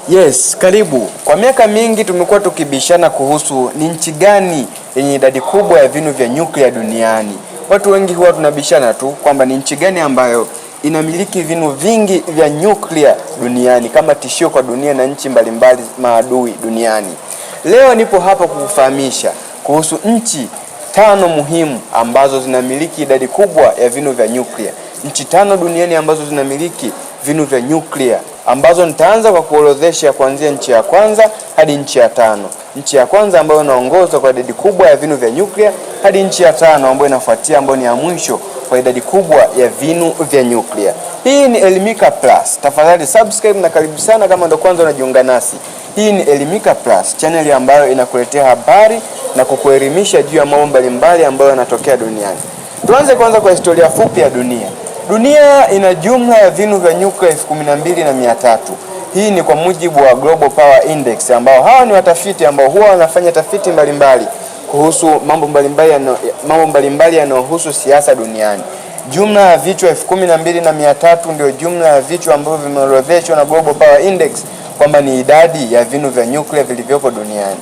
Yes, karibu. Kwa miaka mingi tumekuwa tukibishana kuhusu ni nchi gani yenye idadi kubwa ya vinu vya nyuklia duniani. Watu wengi huwa tunabishana tu kwamba ni nchi gani ambayo inamiliki vinu vingi vya nyuklia duniani kama tishio kwa dunia na nchi mbalimbali maadui duniani. Leo nipo hapa kukufahamisha kuhusu nchi 5 muhimu ambazo zinamiliki idadi kubwa ya vinu vya nyuklia. Nchi 5 duniani ambazo zinamiliki vinu vya nyuklia, ambazo nitaanza kwa kuorodhesha kuanzia nchi ya kwanza hadi nchi ya 5. Nchi ya kwanza ambayo inaongoza kwa idadi kubwa ya vinu vya nyuklia hadi nchi ya 5 ambayo inafuatia, ambayo ni ya mwisho kwa idadi kubwa ya vinu vya nyuklia. Hii ni Elimika Plus. Tafadhali subscribe na karibu sana kama ndo kwanza unajiunga nasi. Hii ni Elimika Plus, channel ambayo inakuletea habari na kukuelimisha juu ya mambo mbalimbali ambayo yanatokea duniani. Tuanze kwanza kwa historia fupi ya dunia. Dunia ina jumla ya vinu vya nyuklia 12,300. Hii ni kwa mujibu wa Global Power Index, ambao hawa ni watafiti ambao huwa wanafanya tafiti mbalimbali kuhusu mambo mbalimbali yanayohusu siasa duniani. Jumla ya vichwa 12,300 ndio jumla ya vichwa ambavyo vimeorodheshwa na Global Power Index kwamba ni idadi ya vinu vya nyuklia vilivyopo duniani.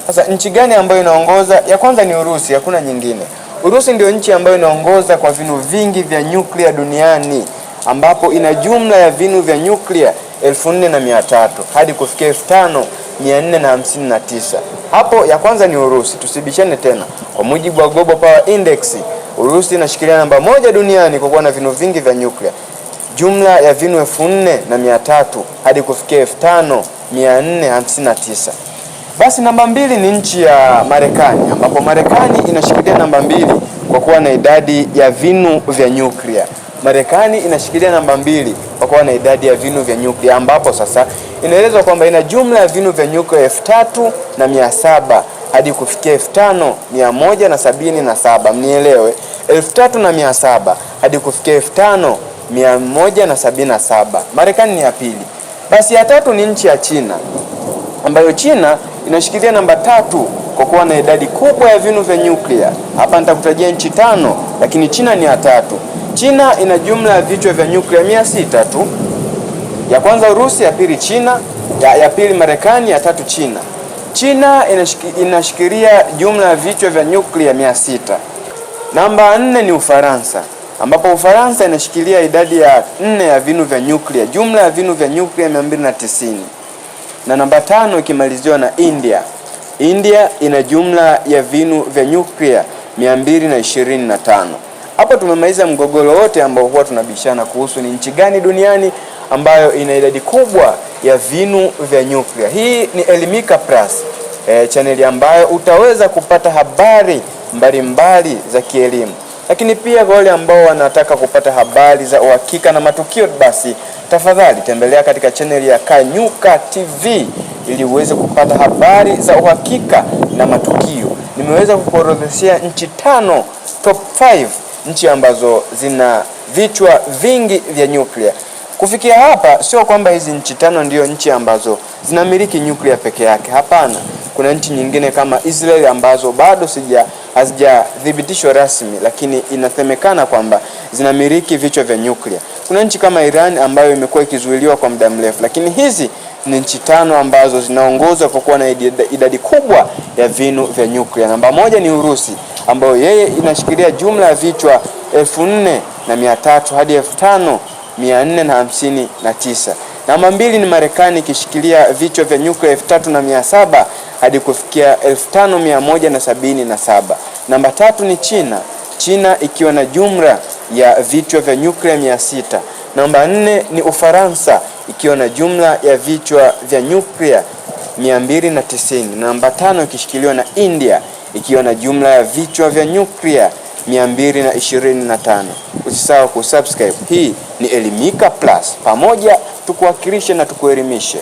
Sasa nchi gani ambayo inaongoza? Ya kwanza ni Urusi, hakuna nyingine. Urusi ndio nchi ambayo inaongoza kwa vinu vingi vya nyuklia duniani, ambapo ina jumla ya vinu vya nyuklia 4,300 hadi kufikia 5,459. Hapo ya kwanza ni Urusi, tusibishane tena. Kwa mujibu wa Global Power Index, Urusi inashikilia namba 1 duniani kwa kuwa na vinu vingi vya nyuklia. Jumla ya vinu 4,300 hadi kufikia 5,459. Basi namba 2 ni nchi ya Marekani, ambapo Marekani inashikilia namba 2 kwa kuwa na idadi ya vinu vya nyuklia. Marekani inashikilia namba 2 kwa kuwa na idadi ya vinu vya nyuklia, ambapo sasa inaelezwa kwamba ina jumla ya vinu vya nyuklia 3,700 hadi kufikia 5,177. Mnielewe, 3,700 hadi kufikia 5,177. Marekani ni ya pili. Basi ya tatu ni nchi ya China, ambayo China inashikilia namba 3 kwa kuwa na idadi kubwa ya vinu vya nyuklia. Hapa nitakutajia nchi 5, lakini China ni ya 3. China ina jumla ya vichwa vya nyuklia 600 tu. Ya kwanza Urusi, ya pili China, ya pili Marekani, ya tatu China. China inashikilia jumla ya vichwa vya nyuklia 600. Namba 4 ni Ufaransa, ambapo Ufaransa inashikilia idadi ya 4 ya vinu vya nyuklia, jumla ya vinu vya nyuklia 290. Na namba 5 ikimaliziwa na India. India ina jumla ya vinu vya nyuklia 225. Hapo tumemaliza mgogoro wote ambao huwa tunabishana kuhusu ni nchi gani duniani ambayo ina idadi kubwa ya vinu vya nyuklia. Hii ni Elimika Plus, channel ambayo utaweza kupata habari mbalimbali za kielimu. Lakini pia kwa wale ambao wanataka kupata habari za uhakika na matukio, basi tafadhali tembelea katika channel ya Kanyuka TV ili uweze kupata habari za uhakika na matukio. Nimeweza kukuorodheshea nchi 5, top 5 nchi ambazo zina vichwa vingi vya nyuklia. Kufikia hapa, sio kwamba hizi nchi 5 ndio nchi ambazo zinamiliki nyuklia peke yake. Hapana, kuna nchi nyingine kama Israel ambazo bado hazijathibitishwa rasmi, lakini inasemekana kwamba zinamiliki vichwa vya nyuklia. Kuna nchi kama Iran ambayo imekuwa ikizuiliwa kwa muda mrefu, lakini hizi ni nchi 5 ambazo zinaongoza kwa kuwa na idadi kubwa ya vinu vya nyuklia. Namba 1 ni Urusi, ambayo yeye inashikilia jumla ya vichwa 4,300 hadi 5,459. Namba 2 ni Marekani ikishikilia vichwa vya nyuklia 3,700 hadi kufikia 5,177. Namba 3 ni China ikiwa na jumla ya vichwa vya nyuklia 600. Namba 4 ni Ufaransa ikiwa na jumla ya vichwa vya nyuklia 290. Namba 5 ikishikiliwa na India ikiwa na jumla ya vichwa vya nyuklia 225. Usisahau kusubscribe. Hii ni Elimika Plus. Pamoja tukuwakilishe na tukuelimishe.